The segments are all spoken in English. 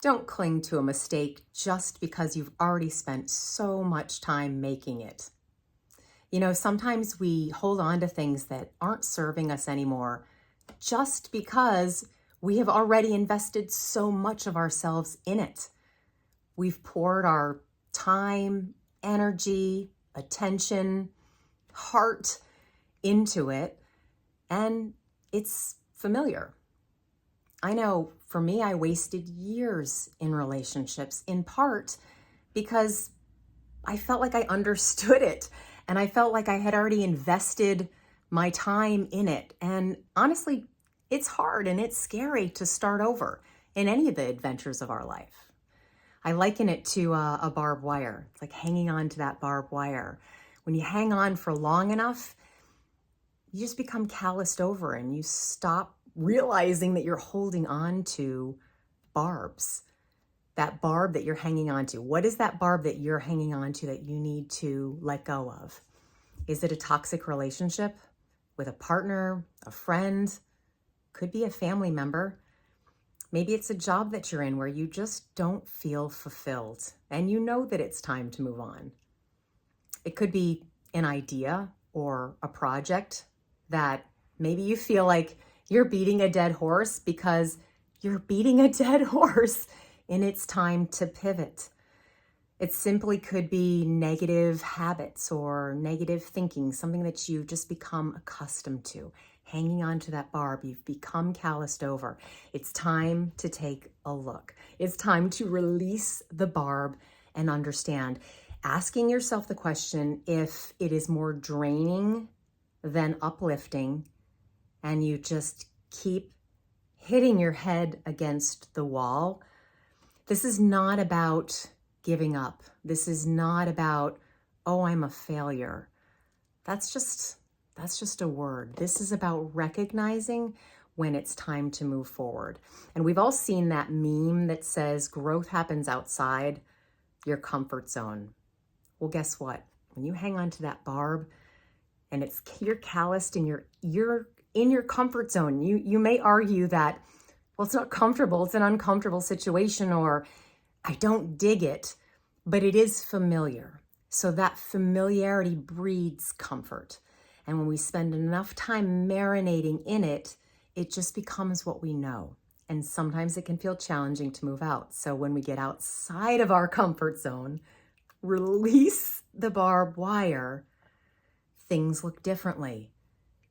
Don't cling to a mistake just because you've already spent so much time making it. You know, sometimes we hold on to things that aren't serving us anymore just because we have already invested so much of ourselves in it. We've poured our time, energy, attention, heart into it, and it's familiar. I know for me, I wasted years in relationships, in part because I felt like I understood it and I felt like I had already invested my time in it. And honestly, it's hard and it's scary to start over in any of the adventures of our life. I liken it to a barbed wire. It's like hanging on to that barbed wire. When you hang on for long enough, you just become calloused over and you stop realizing that you're holding on to barbs. That barb that you're hanging on to. What is that barb that you're hanging on to that you need to let go of? Is it a toxic relationship with a partner, a friend? Could be a family member. Maybe it's a job that you're in where you just don't feel fulfilled and you know that it's time to move on. It could be an idea or a project that maybe you feel like you're beating a dead horse because you're beating a dead horse and it's time to pivot. It simply could be negative habits or negative thinking, something that you've just become accustomed to. Hanging on to that barb, you've become calloused over. It's time to take a look. It's time to release the barb and understand. Asking yourself the question if it is more draining than uplifting, and you just keep hitting your head against the wall. This is not about giving up. This is not about, oh, I'm a failure. That's just a word. This is about recognizing when it's time to move forward. And we've all seen that meme that says growth happens outside your comfort zone. Well, guess what? When you hang on to that barb and you're calloused and you're in your comfort zone, you may argue that, well, it's not comfortable, it's an uncomfortable situation, or I don't dig it, but it is familiar. So that familiarity breeds comfort. And when we spend enough time marinating in it, it just becomes what we know. And sometimes it can feel challenging to move out. So when we get outside of our comfort zone, release the barbed wire, things look differently.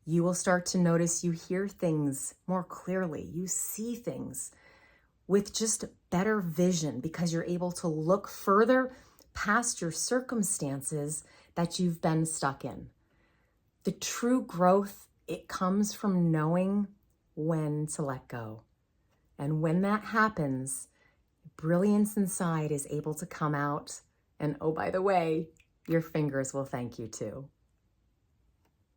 You will start to notice you hear things more clearly. You see things with just better vision because you're able to look further past your circumstances that you've been stuck in. The true growth, it comes from knowing when to let go. And when that happens, brilliance inside is able to come out. And oh, by the way, your fingers will thank you too.